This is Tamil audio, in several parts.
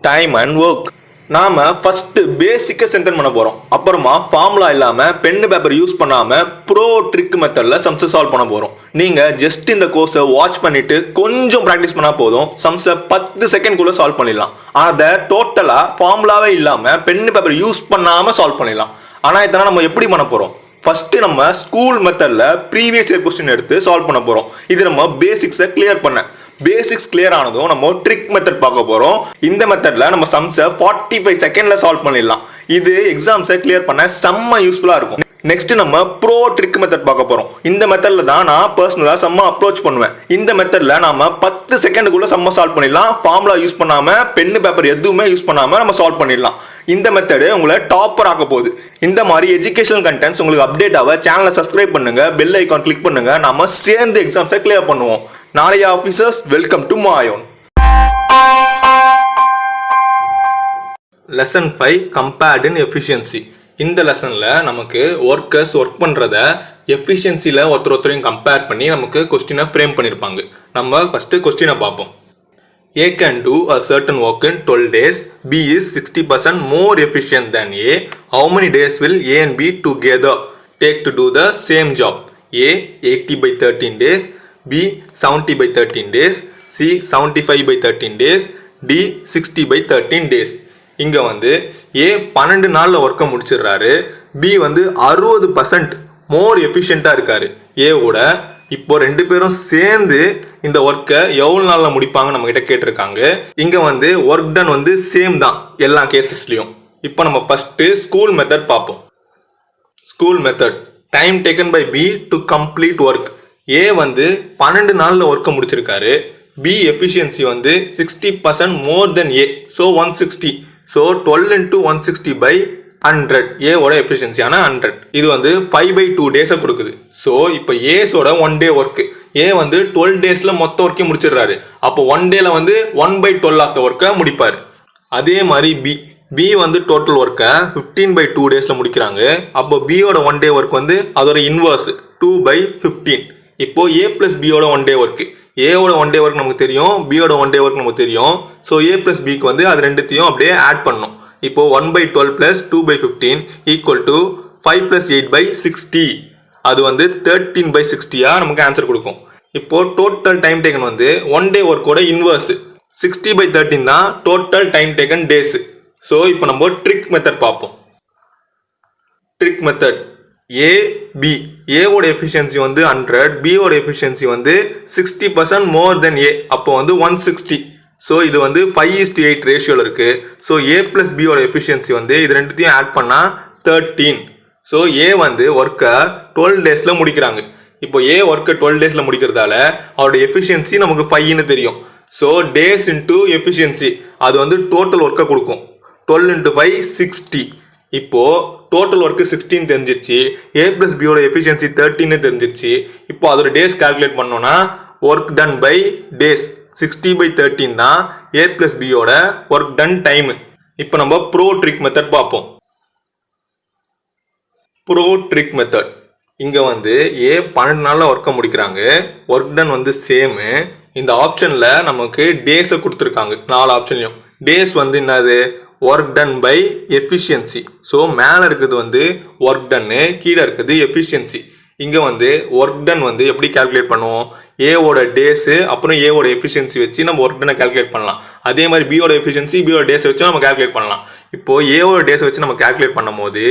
Time and work. நாம ஃபர்ஸ்ட் பேசிக்கை ஸ்ட்ரென்தன் பண்ண போறோம். அப்புறமா ஃபார்முலா இல்லாம பென் பேப்பர் யூஸ் பண்ணாம ப்ரோ ட்ரிக் மெத்தட்ல சம்ஸ் சால்வ் பண்ண போறோம். நீங்க ஜஸ்ட் இந்த கோர்ஸை வாட்ச் பண்ணிட்டு கொஞ்சம் ப்ராக்டிஸ் பண்ணா போதும், சம்ஸை 10 செகண்ட்குள்ள சால்வ் பண்ணிடலாம். அதை டோட்டலா ஃபார்முலாவே இல்லாம பென் பேப்பர் யூஸ் பண்ணாம சால்வ் பண்ணிடலாம். ஆனா இதெல்லாம் நம்ம எப்படி பண்ண போறோம்? ஃபர்ஸ்ட் நம்ம ஸ்கூல் மெத்தட்ல ப்ரீவியஸ் இயர் கொஸ்டின் எடுத்து சால்வ் பண்ண போறோம். இது நம்ம பேசிக்ஸை கிளியர் பண்ண. பேசிக்ஸ் கிளியர் ஆனதும் நம்ம ட்ரிக் மெத்தட் பார்க்க போறோம். இந்த மெத்தட்ல நம்ம சம்ஸை 45 செகண்ட்ல சால்வ் பண்ணிடலாம். இது எக்ஸாம்ஸை கிளியர் பண்ண செம்ம யூஸ்ஃபுல்லா இருக்கும். நெக்ஸ்ட் நம்ம ப்ரோ ட்ரிக் மெத்தட் பார்க்க போறோம். இந்த மெத்தட்ல தான் நான் பர்சனலா செம்ம அப்ரோச் பண்ணுவேன். இந்த மெத்தட்ல நாம 10 செகண்டுக்குள்ள செம்ம சால்வ் பண்ணிடலாம். ஃபார்முலா யூஸ் பண்ணாம பென் பேப்பர் எதுவுமே யூஸ் பண்ணாம நம்ம சால்வ் பண்ணிடலாம். இந்த மெத்தடு உங்களை டாப்பர் ஆக போகுது. இந்த மாதிரி எஜுகேஷனல் கண்டென்ட்ஸ் உங்களுக்கு அப்டேட் ஆக சேனலை சப்ஸ்கிரைப் பண்ணுங்க, பெல் ஐகான் கிளிக் பண்ணுங்க. நாம சேர்ந்து எக்ஸாம்ஸை கிளியர் பண்ணுவோம். நாளைய officers, welcome to Mayon. Lesson 5 compared in efficiency. இந்த லெசன்ல நமக்கு ஒர்க்கர்ஸ் ஒர்க் பண்றத எஃபிஷியன்சில ஒருத்தரையும் கம்பேர் பண்ணி நமக்கு கொஸ்டினை ஃப்ரேம் பண்ணியிருப்பாங்க. நம்ம ஃபர்ஸ்ட் கொஸ்டினை பார்ப்போம். A can do a certain work in 12 days. B is 60% more efficient than A. How many days will A and B together take to do the same job? A 80 by 13 days. B 70 by 13 days. C 75 by 13 days. D 60 by 13 days. இங்க வந்து A 12 நாள்ல ஒர்க்கை முடிச்சிடுறாரு. B வந்து 60% மோர் எஃபிஷியண்டா இருக்காரு A ஓட. இப்போ ரெண்டு பேரும் சேர்ந்து இந்த ஒர்க்கை எவ்வளவு நாள்ல முடிப்பாங்க நம்ம கிட்ட கேட்டிருக்காங்க. இங்க வந்து ஒர்க் டன் வந்து சேம் தான் எல்லா கேசஸ்லயும். இப்போ நம்ம ஃபர்ஸ்ட் ஸ்கூல் மெத்தட் பார்ப்போம். School method time taken by B to complete work. A வந்து 12 நாள்ல ஒர்க்கை முடிச்சிருக்காரு. பி எஃபிஷியன்சி வந்து 60% more than A, so 160. So 12 into 160 by 100. ஏவோட எஃபிஷியன்சியான 100. இது வந்து 5/2 டேஸை கொடுக்குது. ஸோ இப்போ ஏஸோட 1 day ஒர்க்கு ஏ வந்து 12 daysல மொத்த ஒர்க்கையும் முடிச்சிடுறாரு. அப்போ 1 dayல வந்து 1/12 ஆஃப் த ஒர்க்கை முடிப்பார். அதே மாதிரி பி வந்து டோட்டல் ஒர்க்கை 15/2 டேஸ்ல முடிக்கிறாங்க. அப்போ பியோட 1 day ஒர்க் வந்து அதோட இன்வர்ஸ் 2/15. இப்போ ஏ பிளஸ் பியோட 1 day ஒர்க்கு, ஏவோட 1 day ஒர்க் நமக்கு தெரியும், பியோட 1 day ஒர்க் நமக்கு தெரியும். ஸோ ஏ பிளஸ் பிக்கு வந்து அது ரெண்டுத்தையும் அப்படியே ஆட் பண்ணணும். இப்போ 1/12 plus 2/15 equal to 5 plus 8/60. அது வந்து 13/60 நமக்கு ஆன்சர் கொடுக்கும். இப்போ டோட்டல் டைம் டேக்கன் வந்து 1 day ஒர்க்கோட இன்வர்ஸ் 60/13 தான் total time taken days. So இப்போ நம்ம ட்ரிக் மெத்தட் பார்ப்போம். ட்ரிக் மெத்தட் பி ஏவோட எஃபிஷியன்சி வந்து 100, பியோட எஃபிஷியன்சி வந்து 60% மோர் தென் ஏ, அப்போ வந்து 160. ஸோ இது வந்து 5:8 ரேஷியோவில் இருக்குது. ஸோ ஏ ப்ளஸ் பியோட எஃபிஷியன்சி வந்து இது ரெண்டுத்தையும் ஆட் பண்ணால் 13. ஸோ ஏ வந்து ஒர்க்கை 12 daysல முடிக்கிறாங்க. இப்போ ஏ ஒர்க்கை 12 daysல முடிக்கிறதால அவரோட எஃபிஷியன்சி நமக்கு 5ன்னு தெரியும். ஸோ டேஸ் இன்டூ எஃபிஷியன்சி அது வந்து டோட்டல் ஒர்க்கை கொடுக்கும். 12 into 5 60. இப்போ டோட்டல் ஒர்க்கு 16 தெரிஞ்சிருச்சு. ஏ ப்ளஸ் பியோட எஃபிஷியன்சி 13 தெரிஞ்சிருச்சு. இப்போ அதோட டேஸ் கால்குலேட் பண்ணோம்னா ஒர்க் டன் பை டேஸ் 60/13 தான் ஏ பிளஸ் பியோட ஒர்க் டன் டைம். இப்போ நம்ம ப்ரோ ட்ரிக் மெத்தட் பார்ப்போம். ப்ரோ ட்ரிக் மெத்தட் இங்க வந்து ஏ 12 நாள்ல ஒர்க்கை முடிக்கிறாங்க. ஒர்க் டன் வந்து சேமு. இந்த ஆப்ஷன்ல நமக்கு டேஸை கொடுத்துருக்காங்க. 4 ஆப்ஷன்லையும் டேஸ் வந்து என்னது work done by efficiency. So மேலே இருக்குது வந்து ஒர்க் டன்னு, கீழே இருக்குது எஃபிஷியன்சி. இங்கே வந்து ஒர்க் டன் வந்து எப்படி கால்குலேட் பண்ணுவோம்? ஏவோட டேஸு அப்புறம் ஏவோட எஃபிஷியன்சி வச்சு நம்ம ஒர்க் டனை கால்குலேட் பண்ணலாம். அதே மாதிரி பியோட எஃபிஷியன்சி பியோட டேஸை வச்சு நம்ம கால்குலேட் பண்ணலாம். இப்போ ஏவோட டேஸை வச்சு நம்ம கால்குலேட் பண்ணும் போது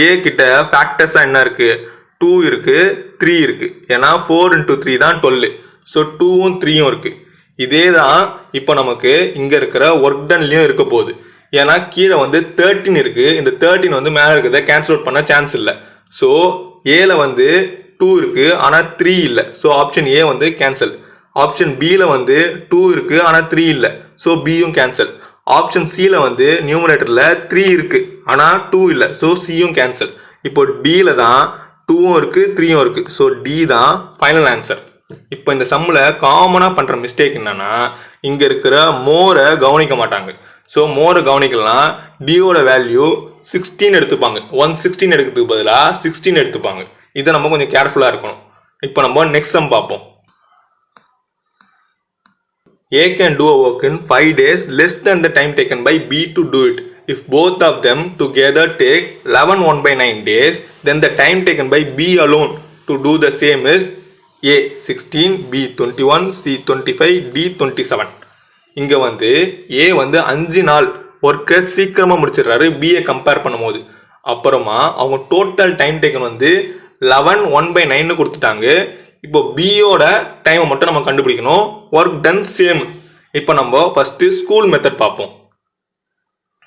ஏ கிட்ட ஃபேக்டர்ஸாக என்ன இருக்குது? 2 இருக்குது, 3 இருக்குது. ஏன்னா 4 into 3 தான் 12. ஸோ 2ம் 3ம் இருக்குது. இதே தான் இப்போ நமக்கு இங்கே இருக்கிற ஒர்க் டன்லையும் இருக்க போகுது. ஏன்னா கீழே வந்து 13 இருக்குது. இந்த 13 வந்து மேலே இருக்கிறத கேன்சல் அவுட் பண்ண சான்ஸ் இல்லை. ஸோ ஏல வந்து 2 இருக்கு ஆனால் 3 இல்லை. ஸோ ஆப்ஷன் ஏ வந்து கேன்சல். ஆப்ஷன் பியில் வந்து 2 இருக்கு ஆனால் 3 இல்லை. ஸோ பியும் கேன்சல். ஆப்ஷன் சியில் வந்து நியூமரேட்டரில் 3 இருக்கு ஆனால் 2 இல்லை. ஸோ சியும் கேன்சல். இப்போ டியில் தான் 2ம் இருக்கு 3ம் இருக்கு. ஸோ டி தான் ஃபைனல் ஆன்சர். இப்போ இந்த சம்மில் காமனாக பண்ணுற மிஸ்டேக் என்னன்னா இங்கே இருக்கிற மோரை கவனிக்க மாட்டாங்க. ஸோ மோரை கவனிக்கலாம். டியோட வேல்யூ 16 எடுத்துப்பாங்க. 116 எடுக்கிறதுக்கு பதிலாக 16 எடுத்துப்பாங்க. இதை நம்ம கொஞ்சம் கேர்ஃபுல்லாக இருக்கணும். இப்போ நம்ம நெக்ஸ்ட் சம் பார்ப்போம். A can do a work in 5 days less than the time taken by B to do it. If both of them together take 11 1/9 days, then the time taken by B alone to do the same is A 16, B 21, C 25, D 27. இங்க வந்து A வந்து 5 நாள் ஒர்க்கை சீக்கிரமா முடிச்சிடுறாரு B கம்பேர் பண்ணும்போது. அப்புறமா அவங்க டோட்டல் டைம் டேக்கன் வந்து 11 1/9 கொடுத்துட்டாங்க. இப்போ பியோட டைமை மட்டும் நம்ம கண்டுபிடிக்கணும். Work done same. இப்போ நம்ம ஃபர்ஸ்ட் ஸ்கூல் மெத்தட் பார்ப்போம்.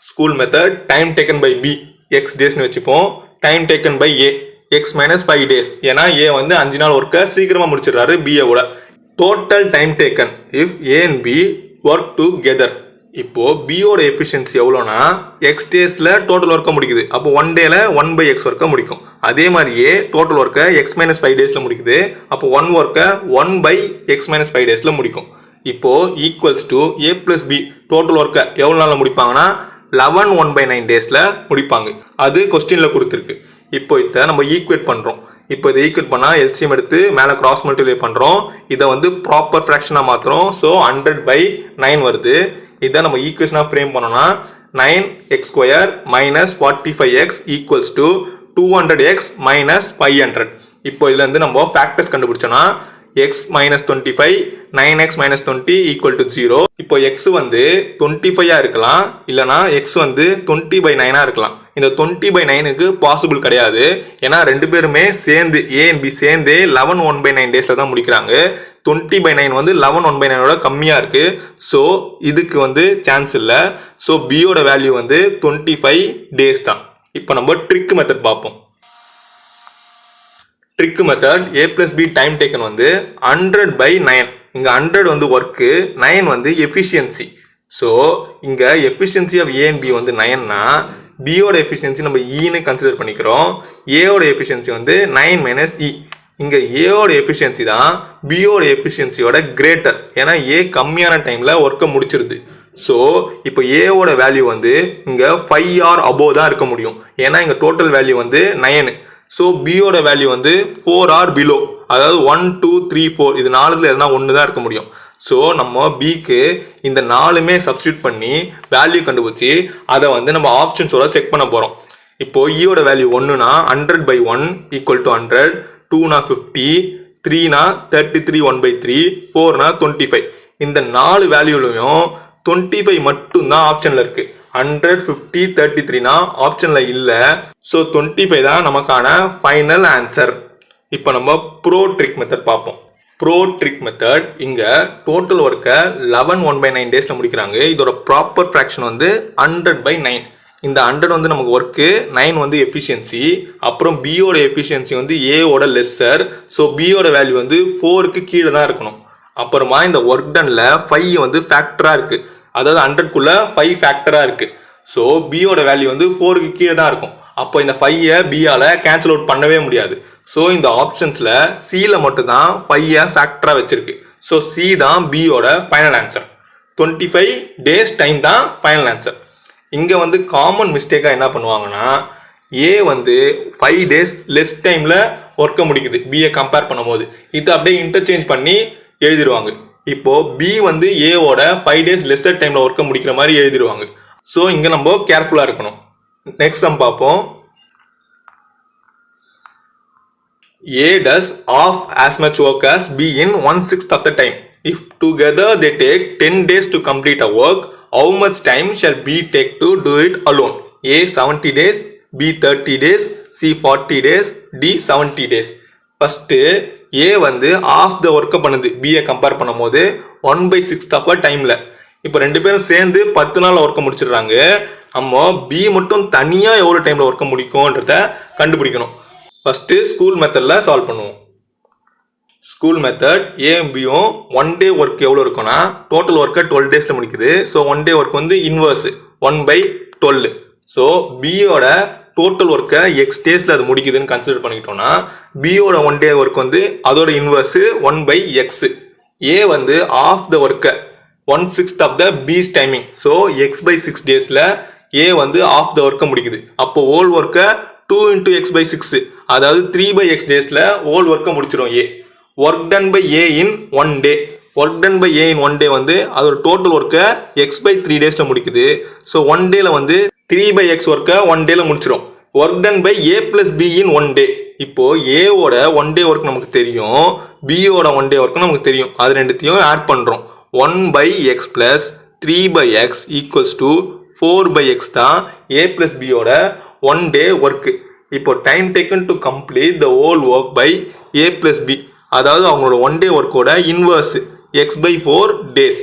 School method time taken by B X டேஸ்னு வச்சுப்போம். Time taken by A X minus 5 days. ஏன்னா ஏ வந்து 5 நாள் ஒர்க்கை சீக்கிரமா முடிச்சிடுறாரு பியோட. Total time taken if A and B work together. இப்போ பியோட எஃபிஷியன்சி எவ்வளோனா எக்ஸ் டேஸில் டோட்டல் ஒர்க்கை முடிக்குது. அப்போ 1 டேல 1/x ஒர்க்கை முடிக்கும். அதே மாதிரியே டோட்டல் ஒர்க்கை எக்ஸ் மைனஸ் 5 days முடிக்குது. அப்போ 1 ஒர்க்கை 1/x மைனஸ் 5 days முடிக்கும். இப்போ equals to A plus B total ஒர்க்கை எவ்வளோ நாளில் முடிப்பாங்கன்னா 11 1/9 days முடிப்பாங்க. அது கொஸ்டினில் கொடுத்துருக்கு. இப்போ இதை நம்ம ஈக்குவேட் பண்ணுறோம். இப்போ இதை ஈக்குவேட் பண்ணால் எல்சிஎம் எடுத்து மேலே கிராஸ் மல்டிப்ளை பண்ணுறோம். இதை வந்து ப்ராப்பர் ஃப்ராக்ஷனாக மாற்றுறோம். ஸோ 100/9 வருது. இதை நம்ம ஈக்குவேஷனாக ஃப்ரேம் பண்ணோம்னா 9x² minus 45x equals to 200x minus 500. இப்போ இதுல இருந்து நம்ம factors கண்டுபிடிச்சோம்னா x minus 25 9x minus 20 equal to 0. இப்போ x வந்து 25 இருக்கலாம், இல்லனா x வந்து 20/9 இருக்கலாம். இந்த 20/9க்கு பாசிபிள் கிடையாது. ஏன்னா ரெண்டு பேருமே சேர்ந்து a and b சேர்ந்தே 11 1/9 daysல தான் முடிக்கிறாங்க. 20/9 வந்து 11 1/9 கம்மியா இருக்கு. ஸோ இதுக்கு வந்து சான்ஸ் இல்லை. ஸோ பியோட வேல்யூ வந்து 25 days தான். இப்போ நம்ம ட்ரிக் மெத்தட் பார்ப்போம். Trick method a plus b time taken வந்து 100/9. இங்க 100 வந்து ஒர்க்கு, 9 வந்து எஃபிஷியன்சி. ஸோ இங்க efficiency of a and b வந்து 9னா பியோட எஃபிஷியன்சி நம்ம ஈன்னு கன்சிடர் பண்ணிக்கிறோம். ஏயோட எஃபிஷியன்சி வந்து 9 - e. இங்க ஏயோட எஃபிஷியன்சி தான் பியோட எஃபிஷியன்சியோட கிரேட்டர். ஏன்னா ஏ கம்மியான டைம்ல ஒர்க்கை முடிச்சிருது. ஸோ இப்போ ஏவோட வேல்யூ வந்து இங்க 5 or above தான் இருக்க முடியும். ஏன்னா இங்க டோட்டல் வேல்யூ வந்து 9. ஸோ பியோட வேல்யூ வந்து 4 or below. அதாவது 1 2 3 4 இது 4ல எதுனா 1 தான் இருக்க முடியும். ஸோ நம்ம பிக்கு இந்த 4மே சப்ஸ்டியூட் பண்ணி வேல்யூ கண்டுபிடிச்சி அதை வந்து நம்ம ஆப்ஷன்ஸோட செக் பண்ண போறோம். இப்போ ஈயோட வேல்யூ 1னா 100/1 ஈக்குவல் டு 100, 2னா 50, 3னா 33 1/3, 4னா 25. இந்த 4 வேல்யூலையும் 25 மட்டும்தான் ஆப்ஷன்ல இருக்கு. 100 50 33னா ஆப்ஷன்ல இல்ல. ஸோ 25 தான் நமக்கான ஃபைனல் ஆன்சர். இப்போ நம்ம ப்ரோ ட்ரிக் மெத்தட் பார்ப்போம். ப்ரோ ட்ரிக் மெத்தட் இங்க டோட்டல் ஒர்க்கை 11 1/9 daysல முடிக்கிறாங்க. இதோட ப்ராப்பர் ஃப்ராக்ஷன் வந்து 100/9. இந்த 100 வந்து நமக்கு ஒர்க்கு, 9 வந்து எஃபிஷியன்சி. அப்புறம் பியோட எஃபிஷியன்சி வந்து ஏவோட லெஸ்ஸர். ஸோ பியோட வேல்யூ வந்து 4க்கு கீழே தான் இருக்கணும். அப்புறமா இந்த ஒர்க் டன்ல 5 வந்து ஃபேக்டரா இருக்கு. அதாவது 100க்குள்ள 5 ஃபேக்டரா இருக்கு. ஸோ பியோட வேல்யூ வந்து 4க்கு கீழே தான் இருக்கும். அப்போ இந்த 5ஐ பியால கேன்சல் அவுட் பண்ணவே முடியாது. ஸோ இந்த ஆப்ஷன்ஸ்ல சில மட்டும் தான் 5ஐ ஃபேக்டரா வச்சிருக்கு. ஸோ சி தான் பியோட ஃபைனல் ஆன்சர். 25 days டைம் தான் ஃபைனல் ஆன்சர். இங்க வந்து காமன் மிஸ்டேக்கா என்ன பண்ணுவாங்கன்னா ஏ வந்து 5 days லெஸ் டைம்ல ஒர்க்கை முடிக்குது பிஏ கம்பேர் பண்ணும்போது. இதை அப்படியே இன்டர்சேஞ்ச் பண்ணி எழுதிடுவாங்க. இப்போ பி வந்து ஏவோட 5 days லெஸ்ஸர் டைம்ல ஒர்க்கை முடிக்கிற மாதிரி எழுதிடுவாங்க. ஸோ இங்க நம்ம கேர்ஃபுல்லா இருக்கணும். நெக்ஸ்ட் சம் பார்ப்போம். A does half as much work as B in 1/6 of the time. If together they take 10 days to complete a work, how much time shall B take to do it alone? A 70 days, B 30 days, C 40 days, D 70 days. First A வந்து half the work பண்ணுது B கம்பேர் பண்ணும்போது 1/6 of a timeல. இப்போ ரெண்டு பேரும் சேர்ந்து 10 நாள் ஒர்க்கை முடிச்சிடுறாங்க. நம்ம பி மட்டும் தனியா எவ்வளவு டைம்ல ஒர்க்கை முடிக்கும்ன்றத கண்டுபிடிக்கணும். ஃபர்ஸ்ட் ஸ்கூல் மெத்தட்ல சால்வ் பண்ணுவோம். ஸ்கூல் மெத்தட் ஏபியும் 1 day ஒர்க் எவ்வளோ இருக்குன்னா டோட்டல் ஒர்க்கை 12 daysல முடிக்குது. ஸோ 1 day ஒர்க் வந்து இன்வர்ஸ் 1/12. ஸோ பியோட டோட்டல் ஒர்க்கை எக்ஸ் டேஸ்ல அது முடிக்குதுன்னு கன்சிடர் பண்ணிக்கிட்டோம்னா பியோட 1 day ஒர்க் வந்து அதோட இன்வர்ஸ் 1/x. ஏ வந்து ஆஃப் த ஒர்க்கை 1/6 of the B's timing. So x/6 daysல ஏ வந்து ஆஃப் த ஒர்க்கை முடிக்குது. அப்போ ஹோல் ஒர்க்கை 2 into x/6 அதாவது 3/x daysல ஹோல் ஒர்க்கை முடிச்சிடும் A. Work done by A in 1 day work done by A in 1 day வந்து அதோட டோட்டல் ஒர்க்கை x/3 டேஸில் முடிக்குது. ஸோ 1 டேல வந்து 3/x ஒர்க்கை 1 டேல முடிச்சிடும். Work done by A + B in 1 day. இப்போ ஏவோட 1 டே ஒர்க் நமக்கு தெரியும், பியோட 1 டே ஒர்க் நமக்கு தெரியும். அது ரெண்டுத்தையும் ஆட் பண்ணுறோம். 1/x + 3/x = 4/x தான் ஏ + பியோட 1 டே ஒர்க்கு. இப்போ time taken to complete the whole work by A + B, அதாவது அவங்களோட 1 டே ஒர்க்கோட இன்வர்ஸ் x/4 டேஸ்.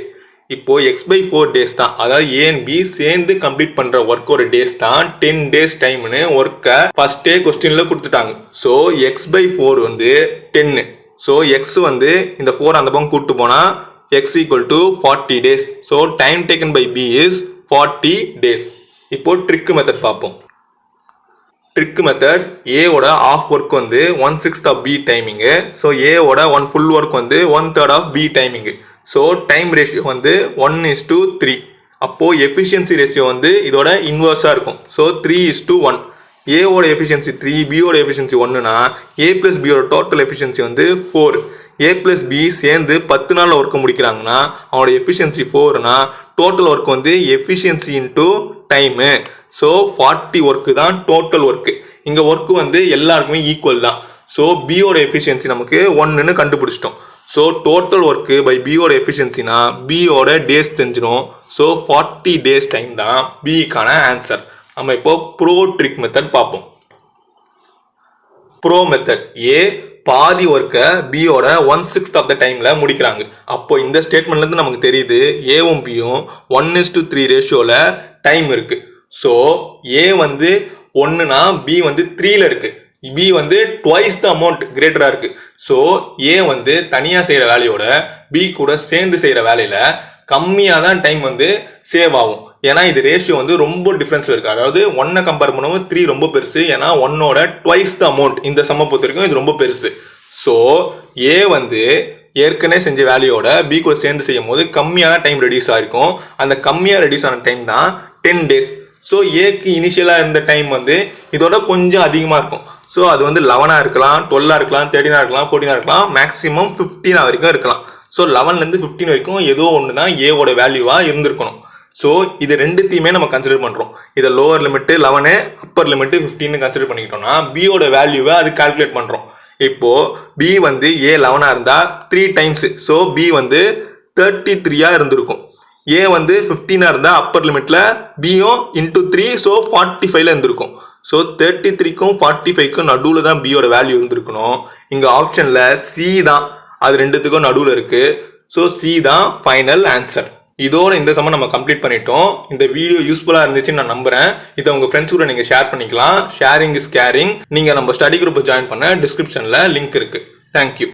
இப்போ x/4 டேஸ் தான், அதாவது ஏ அண்ட் பி சேர்ந்து கம்ப்ளீட் பண்ற ஒர்க்கோட டேஸ் தான் 10 டேஸ் டைம்னு ஒர்க்கை ஃபர்ஸ்டே கொஸ்டின்ல கொடுத்துட்டாங்க. ஸோ x/4 வந்து 10. ஸோ x வந்து இந்த 4 அந்த பக்கம் கூட்டு போனா x = 40 days. So time taken by B is 40 days. இப்போ ட்ரிக் மெத்தட் பார்ப்போம். ட்ரிக் மெத்தட் ஏவோட ஆஃப் ஒர்க் வந்து 1/6 ஆஃப் பி டைமிங்கு. ஸோ ஏவோட 1 ஃபுல் ஒர்க் வந்து 1/3 ஆஃப் பி டைமிங்கு. ஸோ டைம் ரேஷியோ வந்து 1:3. அப்போது எஃபிஷியன்சி ரேஷியோ வந்து இதோட இன்வர்ஸாக இருக்கும். ஸோ 3:1. ஏவோட எஃபிஷியன்சி 3, பியோட எஃபிஷியன்சி 1னா ஏ + பியோட டோட்டல் எஃபிஷியன்சி வந்து 4. ஏ + பி சேர்ந்து 10 நாளில் ஒர்க்கு முடிக்கிறாங்கன்னா அவனோட எஃபிஷியன்சி 4னா டோட்டல் ஒர்க் வந்து efficiency into time. So 40 work தான் டோட்டல் ஒர்க்கு. இங்கே ஒர்க்கு வந்து எல்லாருக்குமே ஈக்குவல் தான். ஸோ பியோட எஃபிஷியன்சி நமக்கு 1ன்னு கண்டுபிடிச்சிட்டோம். ஸோ டோட்டல் ஒர்க்கு பை பியோட எஃபிஷியன்சினா பியோட டேஸ் தெரிஞ்சிடும். ஸோ 40 டேஸ் டைம் தான் பிக்கான ஆன்சர். நம்ம இப்போ ப்ரோ ட்ரிக் மெத்தட் பார்ப்போம். ப்ரோ மெத்தட் ஏ பாதி ஒர்க்கை பியோட 1/6 ஆஃப் த டைமில் முடிக்கிறாங்க. அப்போ இந்த ஸ்டேட்மெண்ட்லேருந்து நமக்கு தெரியுது ஏவும் பியும் 1:3 ரேஷியோவில் டைம் இருக்குது. ஸோ ஏ வந்து 1னா பி வந்து 3ல் இருக்குது. பி வந்து ட்வைஸ் த அமௌண்ட் கிரேட்டராக இருக்குது. ஸோ ஏ வந்து தனியாக செய்கிற வேலையோட பி கூட சேர்ந்து செய்கிற வேலையில் கம்மியாக தான் டைம் வந்து சேவ் ஆகும். ஏன்னா இது ரேஷியோ வந்து ரொம்ப டிஃப்ரென்ஸில் இருக்குது. அதாவது 1 கம்பேர் பண்ணும்போது 3 ரொம்ப பெருசு. ஏன்னா 1ஓட ட்வைஸ் த அமௌண்ட் இந்த சம்மை பொறுத்த வரைக்கும் இது ரொம்ப பெருசு. ஸோ ஏ வந்து ஏற்கனவே செஞ்ச வேலையோட பி கூட சேர்ந்து செய்யும் போது கம்மியான டைம் ரெடியூஸ் ஆகிருக்கும். அந்த கம்மியாக ரெடியூஸ் ஆன டைம் தான் 10 days. ஸோ ஏக்கு இனிஷியலாக இருந்த டைம் வந்து இதோட கொஞ்சம் அதிகமாக இருக்கும். ஸோ அது வந்து 11 இருக்கலாம், 12 இருக்கலாம், 13 இருக்கலாம், 14 இருக்கலாம், மேக்ஸிமம் 15 வரைக்கும் இருக்கலாம். ஸோ 11லேருந்து 15 வரைக்கும் ஏதோ ஒன்று தான் ஏவோட வேல்யூவாக இருந்திருக்கணும். ஸோ இது ரெண்டுத்தையுமே நம்ம கன்சிடர் பண்ணுறோம். இதை lower limit 11, upper limit 15 consider பண்ணிக்கிட்டோம்னா பியோட வேல்யூவை அது கால்குலேட் பண்ணுறோம். இப்போது பி வந்து ஏ 11 இருந்தால் 3 டைம்ஸு. ஸோ பி வந்து 33 இருந்திருக்கும். ஏ வந்து 15 இருந்தால் அப்பர் லிமிட்டில் பியும் இன்டூ 3, ஸோ 45 இருந்திருக்கும். ஸோ 33க்கும் 45க்கும் நடுவில் தான் பியோட வேல்யூ இருந்திருக்கணும். இங்கே ஆப்ஷனில் சி தான் அது ரெண்டுத்துக்கும் நடுவில் இருக்குது. ஸோ சி தான் ஃபைனல் ஆன்சர். இதோட இந்த சம்ம நம்ம கம்ப்ளீட் பண்ணிட்டோம். இந்த வீடியோ யூஸ்ஃபுல்லாக இருந்துச்சுன்னு நான் நம்புறேன். இதை உங்கள் ஃப்ரெண்ட்ஸ் கூட நீங்கள் ஷேர் பண்ணிக்கலாம். Sharing is caring. நீங்கள் நம்ம ஸ்டடி குரூப்பை ஜாயின் பண்ண டிஸ்கிரிப்ஷனில் லிங்க் இருக்குது. தேங்க்யூ.